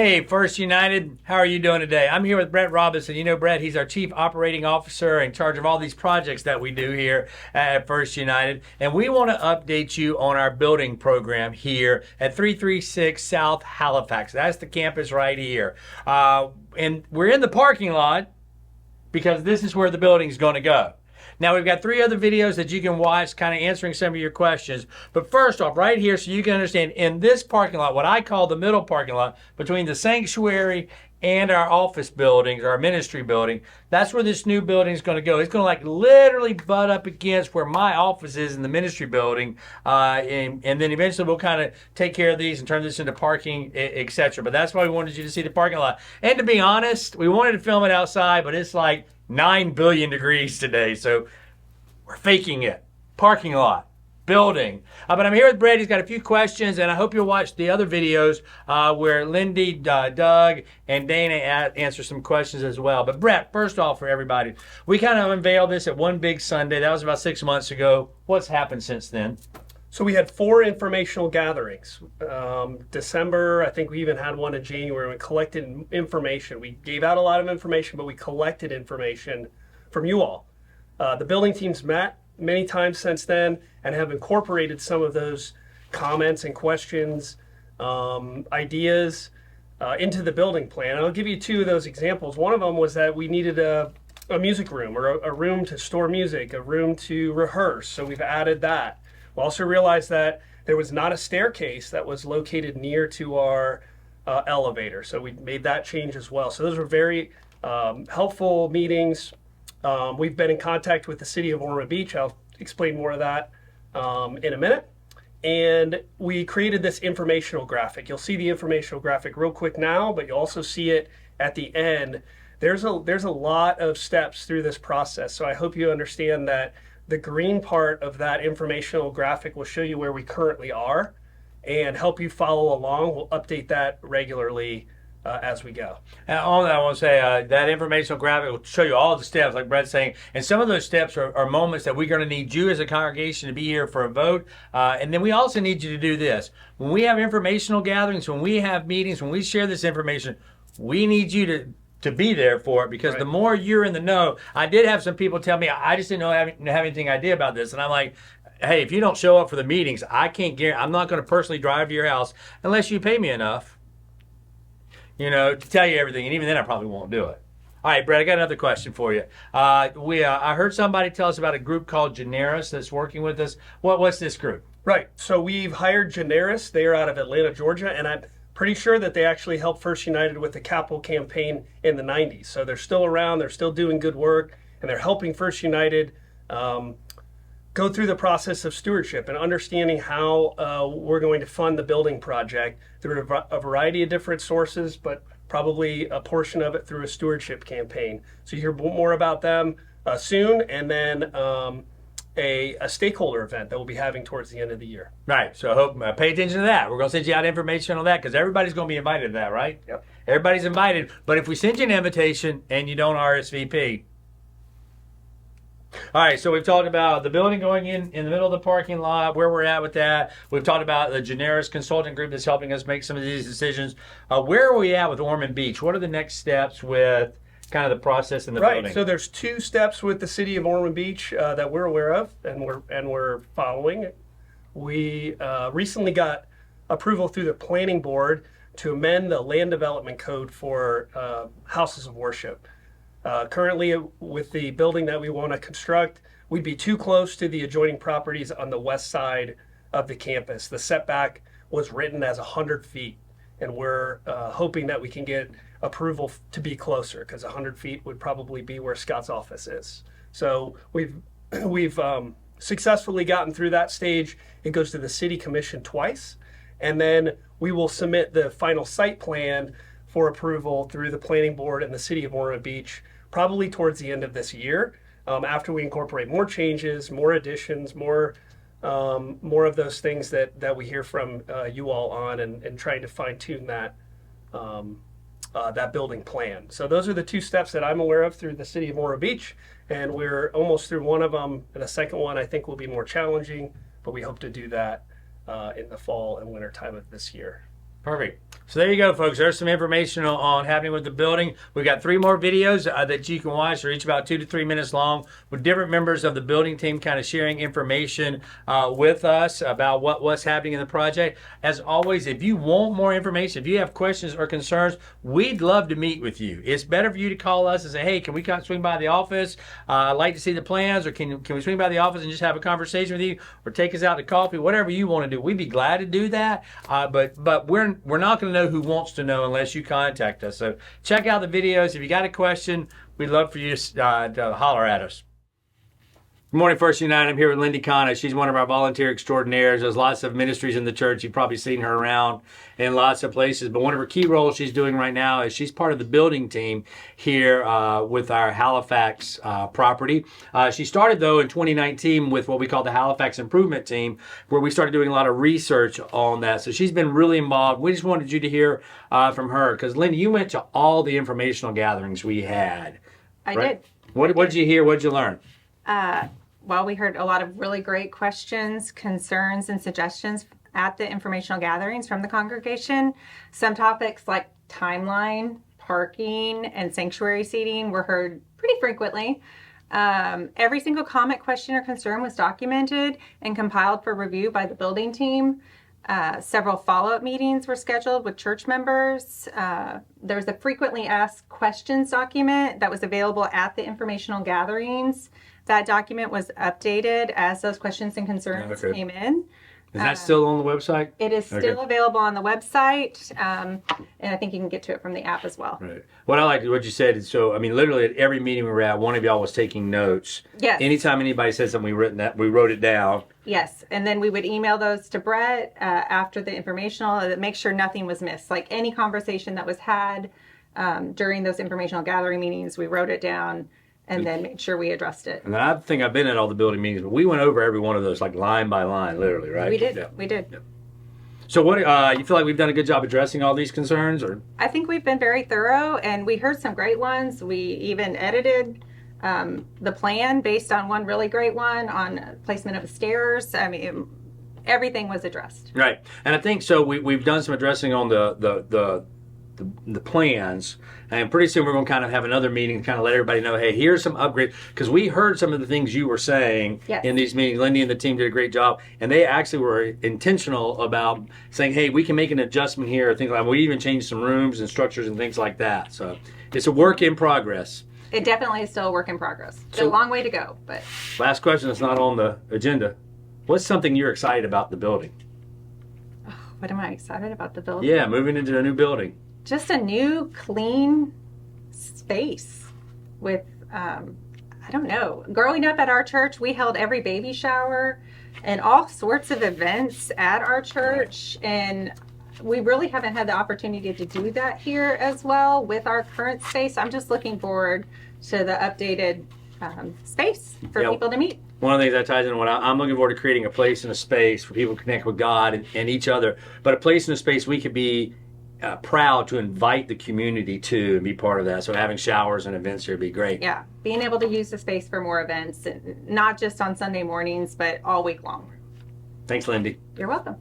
Hey, First United, how are you doing today? I'm here with Brett Robinson. You know Brett, he's our Chief Operating Officer in charge of all these projects that we do here at First United. And we want to update you on our building program here at 336 South Halifax. That's the campus right here. And we're in the parking lot because this is where the building's going to go. Now, we've got 3 other videos that you can watch kind of answering some of your questions. But first off, right here, so you can understand, in this parking lot, what I call the middle parking lot, between the sanctuary and our office buildings, our ministry building, that's where this new building is going to go. It's going to like literally butt up against where my office is in the ministry building. And then eventually we'll kind of take care of these and turn this into parking, etc. But that's why we wanted you to see the parking lot. And to be honest, we wanted to film it outside, but it's like 9 billion degrees today, so we're faking it. Parking lot, building. But I'm here with Brett. He's got a few questions, and I hope you'll watch the other videos where Lindy, Doug, and Dana answer some questions as well. But Brett, first off for everybody, we kind of unveiled this at One Big Sunday. That was about 6 months ago. What's happened since then? So we had 4 informational gatherings. December, I think we even had one in January. We collected information. We gave out a lot of information, but we collected information from you all. The building teams met many times since then and have incorporated some of those comments and questions, ideas into the building plan. And I'll give you 2 of those examples. One of them was that we needed a music room, or a room to store music, a room to rehearse. So we've added that. We also realized that there was not a staircase that was located near to our elevator. So we made that change as well. So those were very helpful meetings. We've been in contact with the city of Ormond Beach. I'll explain more of that in a minute. And we created this informational graphic. You'll see the informational graphic real quick now, but you'll also see it at the end. There's a lot of steps through this process. So I hope you understand that the green part of that informational graphic will show you where we currently are and help you follow along. We'll update that regularly as we go. And on that, I want to say that informational graphic will show you all the steps, like Brett's saying. And some of those steps are moments that we're going to need you as a congregation to be here for a vote. And then we also need you to do this. When we have informational gatherings, when we have meetings, when we share this information, we need you to be there for it, because the more you're in the know. I did have some people tell me, I just didn't have anything idea about this. And I'm like, hey, if you don't show up for the meetings, I can't guarantee, I'm not going to personally drive to your house unless you pay me enough, to tell you everything. And even then I probably won't do it. All right, Brett, I got another question for you. I heard somebody tell us about a group called Generis that's working with us. What's this group? Right. So we've hired Generis. They are out of Atlanta, Georgia, and I'm pretty sure that they actually helped First United with the capital campaign in the 90s. So they're still around, they're still doing good work, and they're helping First United go through the process of stewardship and understanding how we're going to fund the building project through a variety of different sources, but probably a portion of it through a stewardship campaign. So you hear more about them soon, and then a stakeholder event that we'll be having towards the end of the year. Right. So I hope pay attention to that. We're going to send you out information on that because everybody's going to be invited to that, right? Yep. Everybody's invited. But if we send you an invitation and you don't RSVP. All right, so we've talked about the building going in the middle of the parking lot, where we're at with that. We've talked about the Generis consulting group that's helping us make some of these decisions. Where are we at with Ormond Beach? What are the next steps with kind of the process in the building? Right. So there's 2 steps with the city of Ormond Beach that we're aware of and we're following. We recently got approval through the planning board to amend the land development code for houses of worship. Currently, with the building that we want to construct, we'd be too close to the adjoining properties on the west side of the campus. The setback was written as 100 feet, and we're hoping that we can get approval to be closer, because 100 feet would probably be where Scott's office is. So we've successfully gotten through that stage. It goes to the city commission twice, and then we will submit the final site plan for approval through the planning board and the city of Ormond Beach probably towards the end of this year, after we incorporate more changes, more additions, more of those things that we hear from you all on, and trying to fine tune that building plan. So those are the 2 steps that I'm aware of through the city of Ormond Beach, and we're almost through one of them. And the second one I think will be more challenging, but we hope to do that in the fall and winter time of this year. Perfect. So there you go, folks. There's some information on happening with the building. We've got 3 more videos that you can watch. They're each about 2 to 3 minutes long, with different members of the building team kind of sharing information with us about what's happening in the project. As always, if you want more information, if you have questions or concerns, we'd love to meet with you. It's better for you to call us and say, hey, can we swing by the office? I'd like to see the plans, or can we swing by the office and just have a conversation with you, or take us out to coffee, whatever you want to do. We'd be glad to do that, but we're not going to know who wants to know unless you contact us. So check out the videos. If you got a question, we'd love for you to holler at us. Good morning, First United. I'm here with Lindy Connor. She's one of our volunteer extraordinaires. There's lots of ministries in the church. You've probably seen her around in lots of places. But one of her key roles she's doing right now is she's part of the building team here with our Halifax property. She started, though, in 2019 with what we call the Halifax Improvement Team, where we started doing a lot of research on that. So she's been really involved. We just wanted you to hear from her. Because, Lindy, you went to all the informational gatherings we had. I did. What did you hear? What did you learn? Well, we heard a lot of really great questions, concerns, and suggestions at the informational gatherings from the congregation. Some topics like timeline, parking, and sanctuary seating were heard pretty frequently. Every single comment, question, or concern was documented and compiled for review by the building team. Several follow-up meetings were scheduled with church members. There was a frequently asked questions document that was available at the informational gatherings. That document was updated as those questions and concerns came in. Is that still on the website? It is still available on the website, and I think you can get to it from the app as well. Right. What I liked what you said is, so I mean, literally at every meeting we were at, one of y'all was taking notes. Yes. Anytime anybody said something, we wrote it down. Yes, and then we would email those to Brett after the informational to make sure nothing was missed. Like any conversation that was had during those informational gathering meetings, we wrote it down and then made sure we addressed it. And I think I've been at all the building meetings, but we went over every one of those, like line by line, literally, right? We did. Yeah. We did. Yeah. So what, you feel like we've done a good job addressing all these concerns, or? I think we've been very thorough, and we heard some great ones. We even edited the plan based on one really great one on placement of stairs. I mean, everything was addressed. Right. And I think so we've done some addressing on the plans, and pretty soon we're going to kind of have another meeting to kind of let everybody know, hey, here's some upgrades, because we heard some of the things you were saying in these meetings. Lindy and the team did a great job, and they actually were intentional about saying, hey, we can make an adjustment here, things like, we even changed some rooms and structures and things like that. So it's a work in progress. It definitely is still a work in progress. It's a long way to go, but last question that's not on the agenda. What's something you're excited about the building? what am I excited about the building? Yeah, moving into a new building. Just a new, clean space with, I don't know. Growing up at our church, we held every baby shower and all sorts of events at our church. And we really haven't had the opportunity to do that here as well with our current space. I'm just looking forward to the updated space for people to meet. One of the things that ties in what I'm looking forward to creating a place and a space for people to connect with God and each other, but a place and a space we could be proud to invite the community to and be part of that. So having showers and events here would be great. Yeah, being able to use the space for more events, not just on Sunday mornings, but all week long. Thanks, Lindy. You're welcome.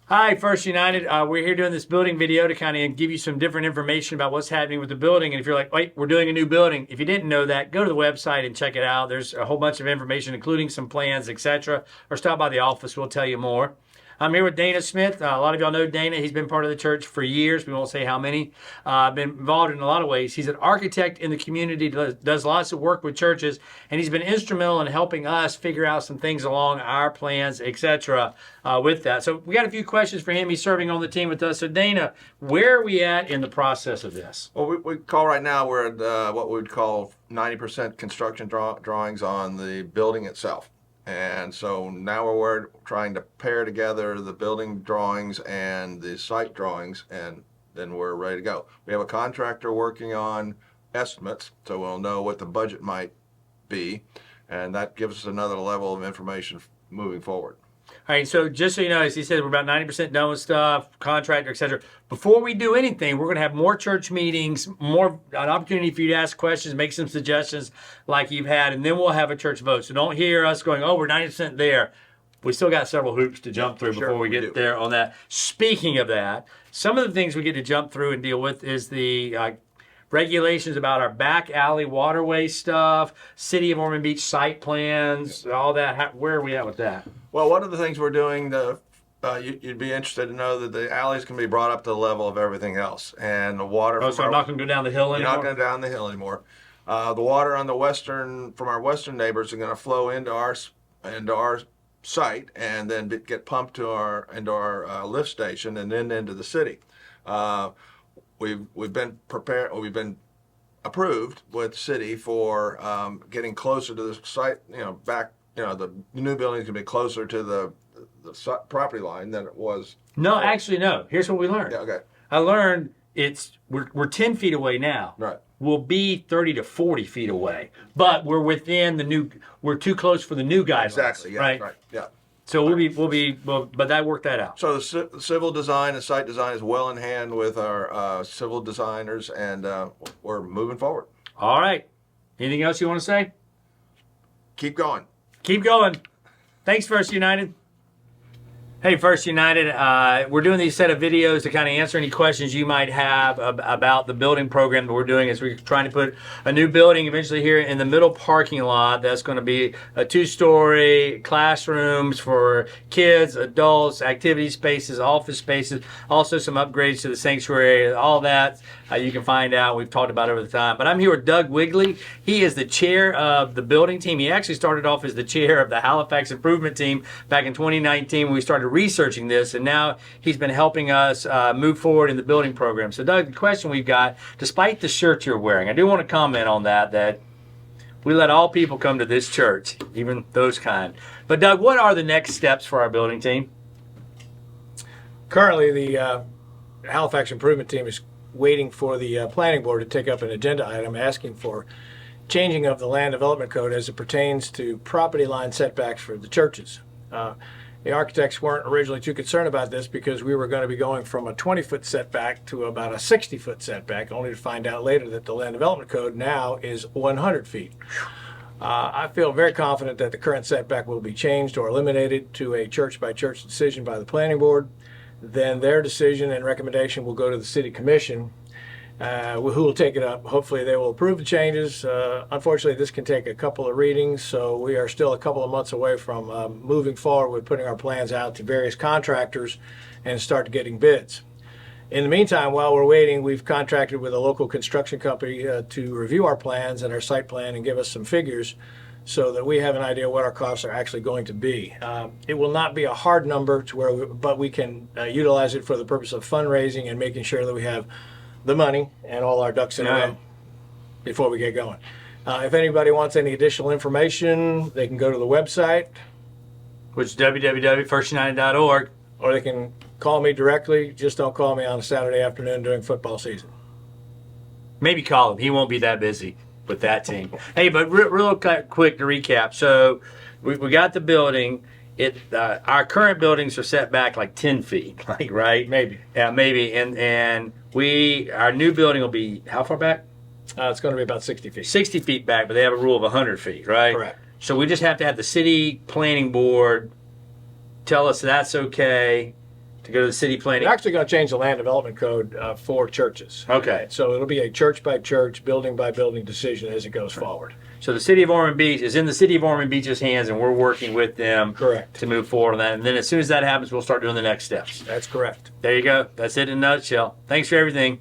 Hi, First United. We're here doing this building video to kind of give you some different information about what's happening with the building. And if you're like, wait, we're doing a new building. If you didn't know that, go to the website and check it out. There's a whole bunch of information, including some plans, etc. Or stop by the office. We'll tell you more. I'm here with Dana Smith. A lot of y'all know Dana. He's been part of the church for years. We won't say how many. Been involved in a lot of ways. He's an architect in the community, does lots of work with churches, and he's been instrumental in helping us figure out some things along our plans, etc. With that. So we got a few questions for him. He's serving on the team with us. So Dana, where are we at in the process of this? Well, we call right now, we're at what we would call 90% construction drawings on the building itself. And so now we're trying to pair together the building drawings and the site drawings, and then we're ready to go. We have a contractor working on estimates, so we'll know what the budget might be, and that gives us another level of information moving forward. All right, so just so you know, as he said, we're about 90% done with stuff, contractor, etc. Before we do anything, we're going to have more church meetings, an opportunity for you to ask questions, make some suggestions like you've had, and then we'll have a church vote. So don't hear us going, oh, we're 90% there. we still got several hoops to jump through Sure, before we we get do. there on that. Speaking of that, some of the things we get to jump through and deal with is the regulations about our back alley waterway stuff, City of Ormond Beach site plans, all that. Where are we at with that? Well, one of the things we're doing, you'd be interested to know that the alleys can be brought up to the level of everything else, and the water. Oh, so I'm not going to go down the hill You're anymore? not going down the hill anymore. The water on from our western neighbors are going to flow into our site and then get pumped into our lift station and then into the city. We've been prepared. We've been approved with the city for getting closer to the site. Back. The new building's going to be closer to the property line than it was. No, actually, no. Here's what we learned. Yeah, okay. I learned we're 10 feet away now. Right. We'll be 30 to 40 feet away, but we're within we're too close for the new guidelines. Exactly. Yeah. Right. Yeah. So but that worked that out. So the civil design and site design is well in hand with our civil designers, and we're moving forward. All right. Anything else you want to say? Keep going. Keep going. Thanks, First United. Hey, First United, we're doing these set of videos to kind of answer any questions you might have about the building program that we're doing. As we're trying to put a new building eventually here in the middle parking lot that's going to be a 2-story, classrooms for kids, adults, activity spaces, office spaces, also some upgrades to the sanctuary, all that you can find out. We've talked about it over the time. But I'm here with Doug Wigley. He is the chair of the building team. He actually started off as the chair of the Halifax Improvement Team back in 2019 when we started researching this, and now he's been helping us move forward in the building program. So Doug, the question we've got, despite the shirt you're wearing, I do want to comment on that we let all people come to this church, even those kind. But Doug, what are the next steps for our building team? Currently, the Halifax Improvement Team is waiting for the Planning Board to take up an agenda item asking for changing of the Land Development Code as it pertains to property line setbacks for the churches. The architects weren't originally too concerned about this because we were going to be going from a 20-foot setback to about a 60-foot setback, only to find out later that the Land Development Code now is 100 feet. I feel very confident that the current setback will be changed or eliminated to a church-by-church decision by the Planning Board. Then their decision and recommendation will go to the City Commission, who will take it up. Hopefully they will approve the changes. Unfortunately, this can take a couple of readings, so we are still a couple of months away from moving forward with putting our plans out to various contractors and start getting bids. In the meantime, while we're waiting, we've contracted with a local construction company to review our plans and our site plan and give us some figures so that we have an idea what our costs are actually going to be. It will not be a hard number but we can utilize it for the purpose of fundraising and making sure that we have the money and all our ducks in a row before we get going. If anybody wants any additional information, they can go to the website, Which is www.firstunited.org. or they can call me directly. Just don't call me on a Saturday afternoon during football season. Maybe call him. He won't be that busy with that team. Hey, but real quick to recap. So we got the building. Our current buildings are set back like 10 feet, like, right? Maybe. Yeah, maybe. And our new building will be how far back? It's going to be about 60 feet. 60 feet back, but they have a rule of 100 feet, right? Correct. So we just have to have the city planning board tell us that's okay to go to the city planning. They're actually going to change the land development code for churches. Okay. So it'll be a church by church, building by building decision as it goes forward. So the city of Ormond Beach is in the city of Ormond Beach's hands, and we're working with them Correct. to move forward on that. And then as soon as that happens, we'll start doing the next steps. That's correct. There you go. That's it in a nutshell. Thanks for everything.